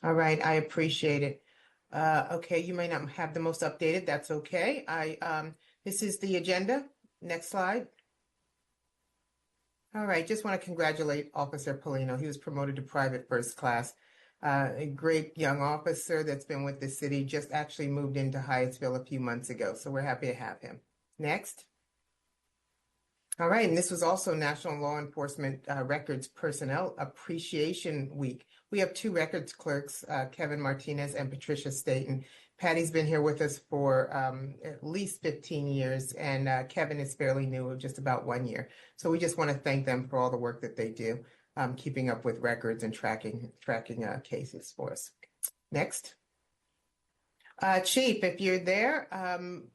All right, I appreciate it. Okay, you may not have the most updated. That's okay. This is the agenda. Next slide. All right, just want to congratulate Officer Polino. He was promoted to private first class. A great young officer that's been with the city, just actually moved into Hyattsville a few months ago. So we're happy to have him. Next. All right, and this was also National Law Enforcement Records Personnel Appreciation Week. We have two records clerks, Kevin Martinez and Patricia Staten. Patty's been here with us for at least 15 years, and Kevin is fairly new, just about 1 year. So we just want to thank them for all the work that they do, keeping up with records and tracking cases for us. Next. Chief, if you're there,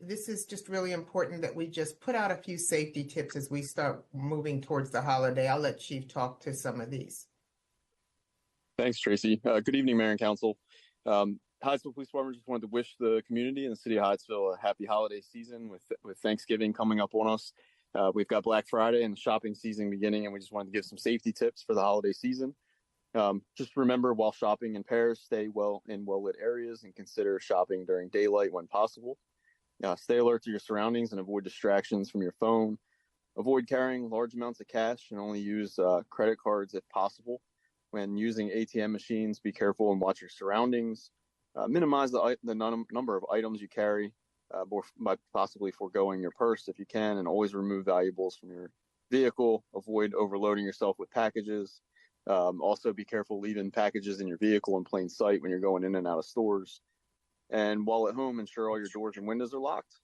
this is just really important that we just put out a few safety tips as we start moving towards the holiday. I'll let Chief talk to some of these. Thanks, Tracy. Good evening, Mayor and Council. Hyattsville Police Department just wanted to wish the community and the city of Hyattsville a happy holiday season with Thanksgiving coming up on us. We've got Black Friday and the shopping season beginning, and we just wanted to give some safety tips for the holiday season. Just remember, while shopping in pairs, stay in well-lit areas and consider shopping during daylight when possible. Stay alert to your surroundings and avoid distractions from your phone. Avoid carrying large amounts of cash and only use credit cards if possible. When using ATM machines, be careful and watch your surroundings. Minimize the number of items you carry by possibly foregoing your purse if you can, and always remove valuables from your vehicle. Avoid overloading yourself with packages. Also, be careful leaving packages in your vehicle in plain sight when you're going in and out of stores. And while at home, ensure all your doors and windows are locked.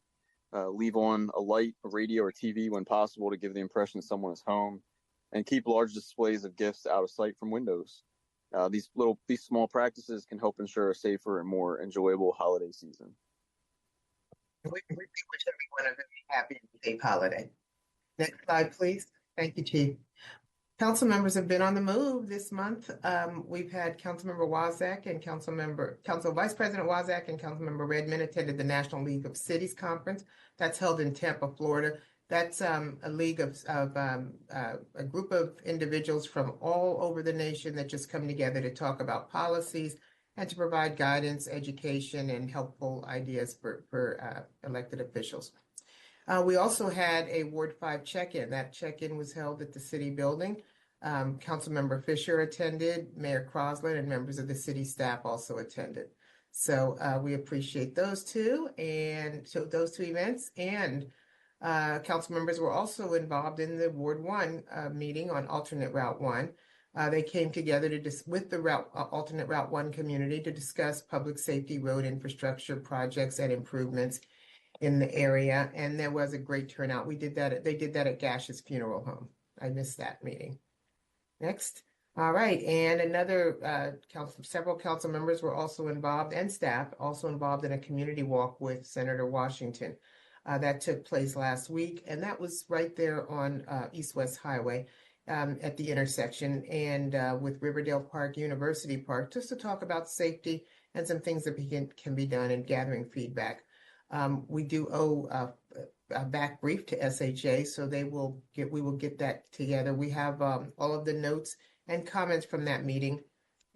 Leave on a light, a radio, or TV when possible to give the impression someone is home. And keep large displays of gifts out of sight from windows. These small practices can help ensure a safer and more enjoyable holiday season. We wish everyone a very happy and safe holiday. Next slide, please. Thank you, Chief. Council members have been on the move this month. We've had Councilmember Wozak and Council Vice President Wozak and Councilmember Redmond attended the National League of Cities Conference. That's held in Tampa, Florida. That's a league of a group of individuals from all over the nation that just come together to talk about policies and to provide guidance, education, and helpful ideas for elected officials. We also had a Ward 5 check-in. That check-in was held at the city building. Councilmember Fisher attended, Mayor Crosland, and members of the city staff also attended. So we appreciate those two events. And council members were also involved in the Ward 1 meeting on alternate Route 1. They came together with the alternate Route 1 community to discuss public safety, road infrastructure projects, and improvements in the area, and there was a great turnout. They did that at Gash's funeral home. I missed that meeting. Next. All right, and several council members were also involved, and staff also involved in a community walk with Senator Washington. That took place last week, and that was right there on East-West Highway at the intersection and with Riverdale Park, University Park, just to talk about safety and some things that can be done in gathering feedback. We do owe a back brief to SHA, so we will get that together. We have all of the notes and comments from that meeting,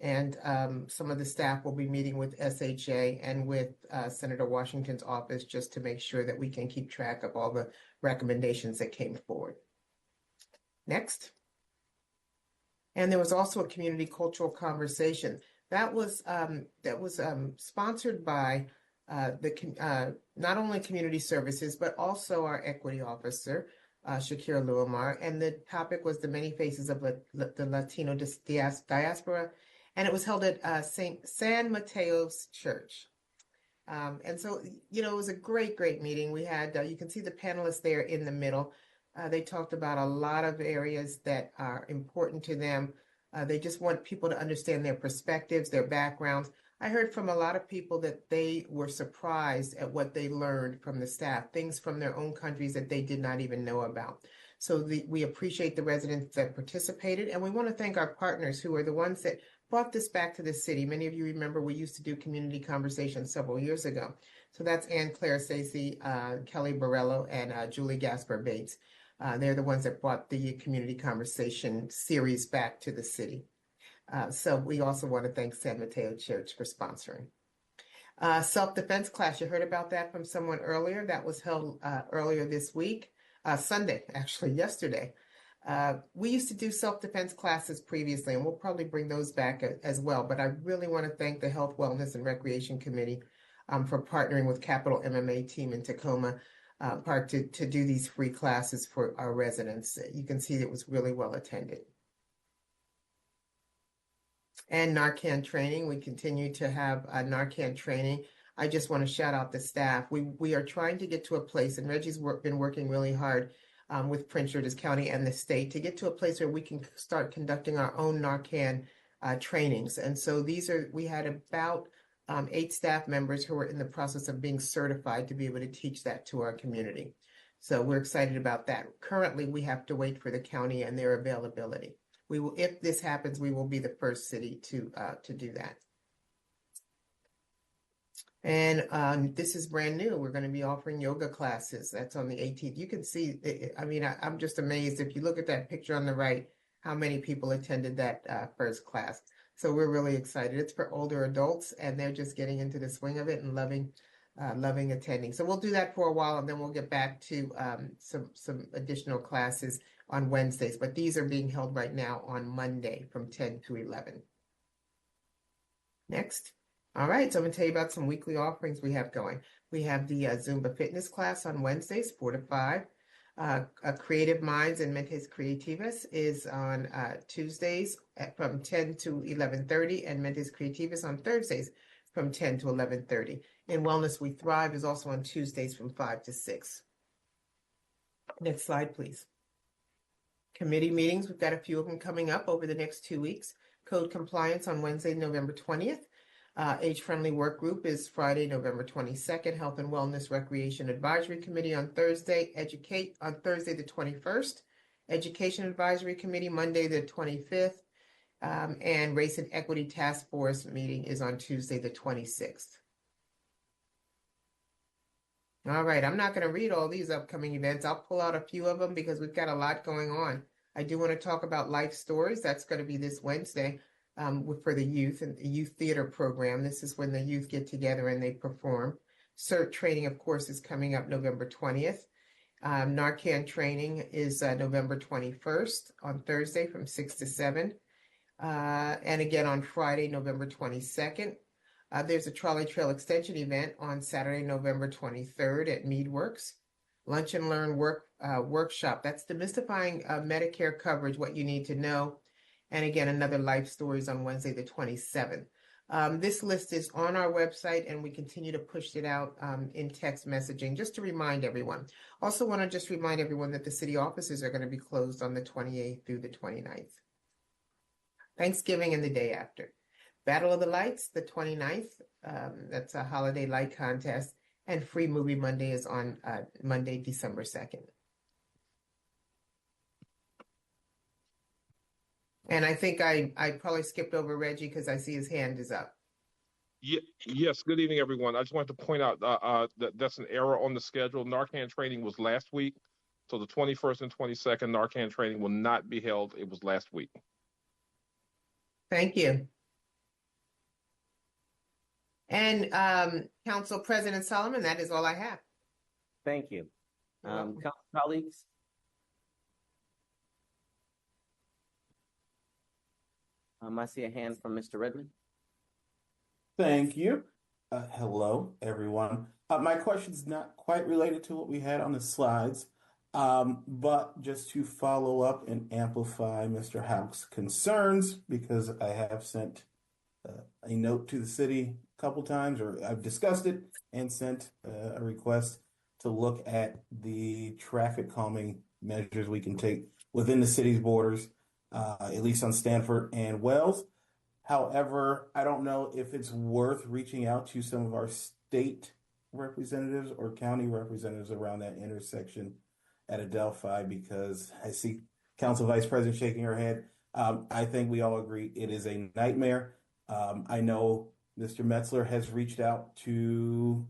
and some of the staff will be meeting with SHA and with Senator Washington's office just to make sure that we can keep track of all the recommendations that came forward. Next. And there was also a community cultural conversation that was sponsored by not only community services, but also our equity officer, Shakira Luamar. And the topic was the many faces of the Latino diaspora. And it was held at San Mateo's Church. And so, it was a great, great meeting. We had, you can see the panelists there in the middle. They talked about a lot of areas that are important to them. They just want people to understand their perspectives, their backgrounds. I heard from a lot of people that they were surprised at what they learned from the staff, things from their own countries that they did not even know about. So we appreciate the residents that participated, and we want to thank our partners who are the ones that brought this back to the city. Many of you remember we used to do community conversations several years ago. So that's Ann Claire Stacey, Kelly Borello, and Julie Gasper Bates. They're the ones that brought the community conversation series back to the city. So we also want to thank San Mateo Church for sponsoring. Self-defense class, you heard about that from someone earlier. That was held earlier this week, Sunday, actually, yesterday. We used to do self-defense classes previously, and we'll probably bring those back as well. But I really want to thank the Health, Wellness, and Recreation Committee for partnering with Capital MMA team in Tacoma Park to do these free classes for our residents. You can see it was really well attended. And Narcan training. We continue to have Narcan training. I just want to shout out the staff. We are trying to get to a place, and Reggie's been working really hard with Prince George's County and the state to get to a place where we can start conducting our own Narcan trainings. And so we had about 8 staff members who were in the process of being certified to be able to teach that to our community. So we're excited about that. Currently, we have to wait for the county and their availability. We will, if this happens, we will be the first city to do that. And this is brand new. We're going to be offering yoga classes. That's on the 18th. You can see, I'm just amazed if you look at that picture on the right, how many people attended that first class. So we're really excited. It's for older adults, and they're just getting into the swing of it and loving attending. So we'll do that for a while, and then we'll get back to some additional classes on Wednesdays. But these are being held right now on Monday from 10 to 11. Next. All right, so I'm going to tell you about some weekly offerings we have going. We have the Zumba fitness class on Wednesdays, 4 to 5. Creative Minds and Mentes Creativas is on Tuesdays from 10 to 11:30, and Mentes Creativas on Thursdays from 10 to 11:30. In Wellness We Thrive is also on Tuesdays from 5 to 6. Next slide, please. Committee meetings, we've got a few of them coming up over the next 2 weeks. Code compliance on Wednesday, November 20th. Age-friendly work group is Friday, November 22nd. Health and Wellness Recreation Advisory Committee on Thursday. Educate on Thursday the 21st. Education Advisory Committee Monday the 25th. And Race and Equity Task Force meeting is on Tuesday the 26th. All right, I'm not going to read all these upcoming events. I'll pull out a few of them because we've got a lot going on. I do want to talk about Life Stories. That's going to be this Wednesday. For the youth and the youth theater program. This is when the youth get together and they perform. CERT training, of course, is coming up November 20th. Narcan training is November 21st on Thursday from 6 to 7. And again on Friday, November 22nd. There's a Trolley Trail Extension event on Saturday, November 23rd at Meadworks. Lunch and Learn workshop. That's demystifying Medicare coverage, what you need to know. And again, another Life Stories on Wednesday, the 27th. This list is on our website, and we continue to push it out in text messaging, just to remind everyone. Also want to just remind everyone that the city offices are going to be closed on the 28th through the 29th. Thanksgiving and the day after. Battle of the Lights, the 29th. That's a holiday light contest. And Free Movie Monday is on Monday, December 2nd. And I think I probably skipped over Reggie because I see his hand is up. Yes, good evening, everyone. I just wanted to point out that that's an error on the schedule. Narcan training was last week. So the 21st and 22nd Narcan training will not be held. It was last week. Thank you. And Council President Solomon, that is all I have. Thank you. Colleagues? I see a hand from Mr. Redmond. Thank you. Hello, everyone. My question's not quite related to what we had on the slides, but just to follow up and amplify Mr. Houck's concerns, because I have sent a note to the city a couple times, or I've discussed it and sent a request to look at the traffic calming measures we can take within the city's borders. At least on Stanford and Wells. However, I don't know if it's worth reaching out to some of our state representatives or county representatives around that intersection at Adelphi, because I see Council Vice President shaking her head. I think we all agree it is a nightmare. I know Mr. Metzler has reached out to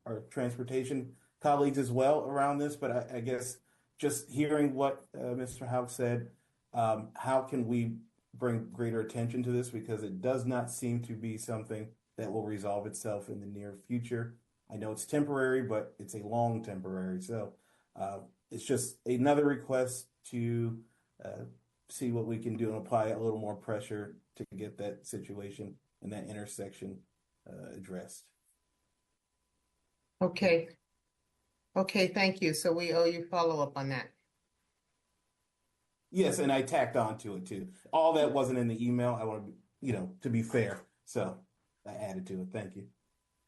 our transportation colleagues as well around this, but I guess just hearing what Mr. House said, how can we bring greater attention to this because it does not seem to be something that will resolve itself in the near future. I know it's temporary, but it's a long temporary. So it's just another request to see what we can do and apply a little more pressure to get that situation and that intersection addressed. Okay. Okay, thank you. So we owe you follow-up on that. Yes, and I tacked on to it too. All that wasn't in the email. I want to, to be fair. So I added to it. Thank you.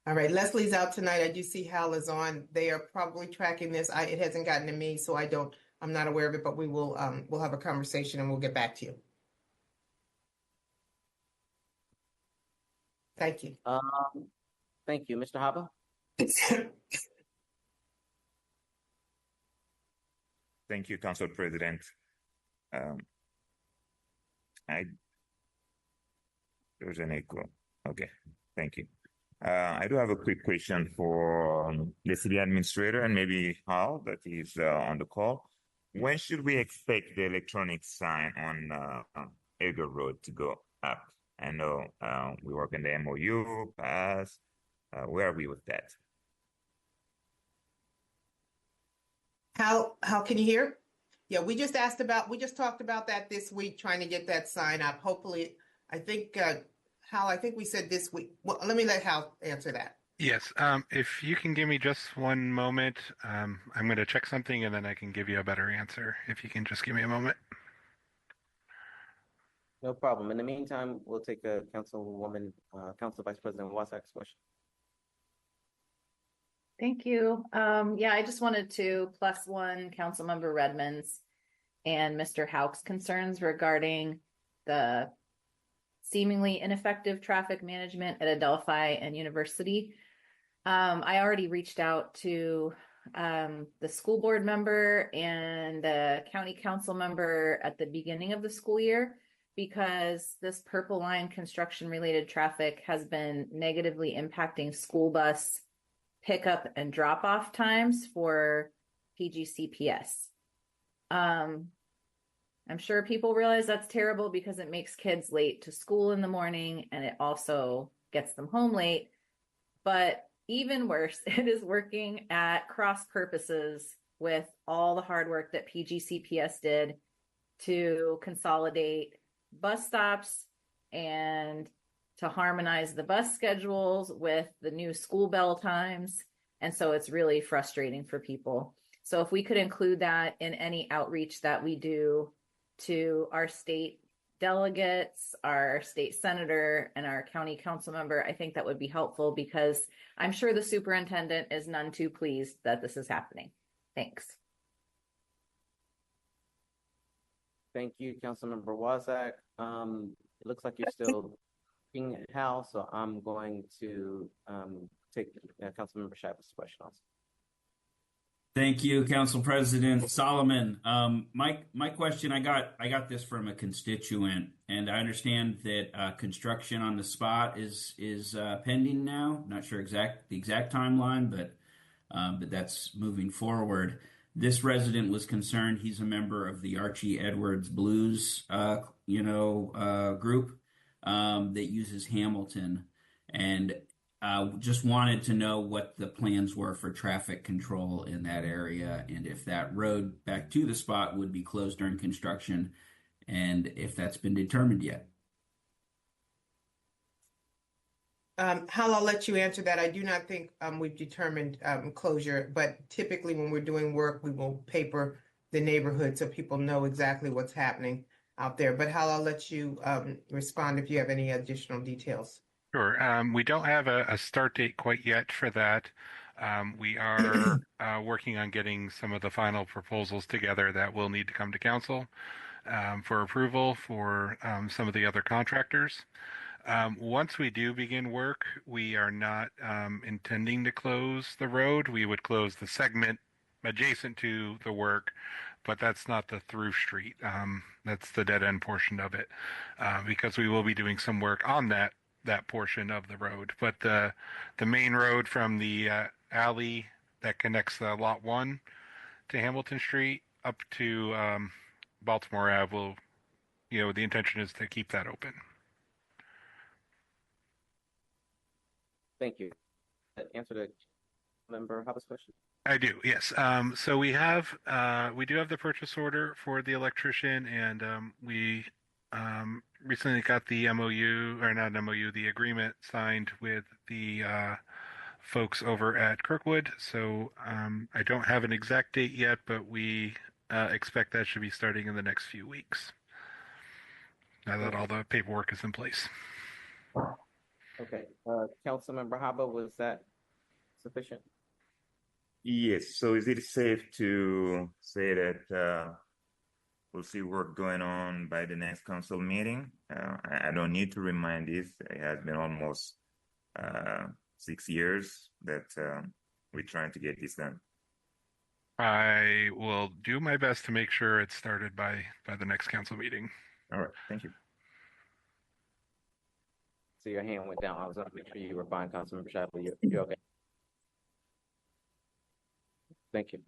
All right, Leslie's out tonight. I do see Hal is on. They are probably tracking this. It hasn't gotten to me, so I'm not aware of it, but we will, we'll have a conversation and we'll get back to you. Thank you. Thank you, Mr. Haba. Thank you, Council President. There's an echo. Okay, thank you. I do have a quick question for the city administrator and maybe Hal that is on the call. When should we expect the electronic sign on Edgar Road to go up? I know we work in the MOU, pass. Where are we with that? How can you hear? Yeah, we just talked about that this week, trying to get that sign up. Hopefully, I think, Hal, I think we said this week. Well, let me let Hal answer that. Yes, if you can give me just one moment, I'm going to check something and then I can give you a better answer. If you can just give me a moment. No problem. In the meantime, we'll take a Council Vice President Wasak's question. Thank you. Yeah, I just wanted to plus one Councilmember Redmond's and Mr. Houck's concerns regarding the seemingly ineffective traffic management at Adelphi and University. I already reached out to the school board member and the county council member at the beginning of the school year because this Purple Line construction related traffic has been negatively impacting school bus pickup and drop off times for PGCPS. I'm sure people realize that's terrible because it makes kids late to school in the morning and it also gets them home late. But even worse, it is working at cross purposes with all the hard work that PGCPS did to consolidate bus stops and to harmonize the bus schedules with the new school bell times. And so it's really frustrating for people. So if we could include that in any outreach that we do to our state delegates, our state senator, and our county council member, I think that would be helpful because I'm sure the superintendent is none too pleased that this is happening. Thanks. Thank you, Councilmember Wasak. It looks like you're still looking at Hal, so I'm going to take Councilmember Shabazz' question also. Thank you, Council President Solomon. My question, I got this from a constituent, and I understand that construction on the spot is pending now. Not sure the exact timeline, but that's moving forward. This resident was concerned. He's a member of the Archie Edwards Blues, group that uses Hamilton, and just wanted to know what the plans were for traffic control in that area and if that road back to the spot would be closed during construction and if that's been determined yet. Hal, I'll let you answer that. I do not think we've determined closure, but typically when we're doing work, we will paper the neighborhood so people know exactly what's happening out there. But Hal, I'll let you respond if you have any additional details. Sure. We don't have a start date quite yet for that. We are working on getting some of the final proposals together that will need to come to council for approval for some of the other contractors. Once we do begin work, we are not intending to close the road. We would close the segment adjacent to the work, but that's not the through street. That's the dead end portion of it because we will be doing some work on that portion of the road. But the main road from the alley that connects Lot 1 to Hamilton Street up to Baltimore Ave will, the intention is to keep that open. Thank you. That answered the member Hobbs' question. I do, yes. So we do have the purchase order for the electrician, and we recently got the MOU, or not an MOU, the agreement signed with the folks over at Kirkwood. So I don't have an exact date yet, but we expect that should be starting in the next few weeks, now that all the paperwork is in place. Okay. Councilmember Haba, was that sufficient? Yes. So is it safe to say that we'll see work going on by the next council meeting? I don't need to remind this. It has been almost 6 years that we're trying to get this done. I will do my best to make sure it's started by the next council meeting. All right. Thank you. So your hand went down. I was going to make sure you were fine, Councilmember Shapley. You're okay. Thank you.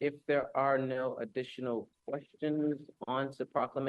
If there are no additional questions on to proclamation.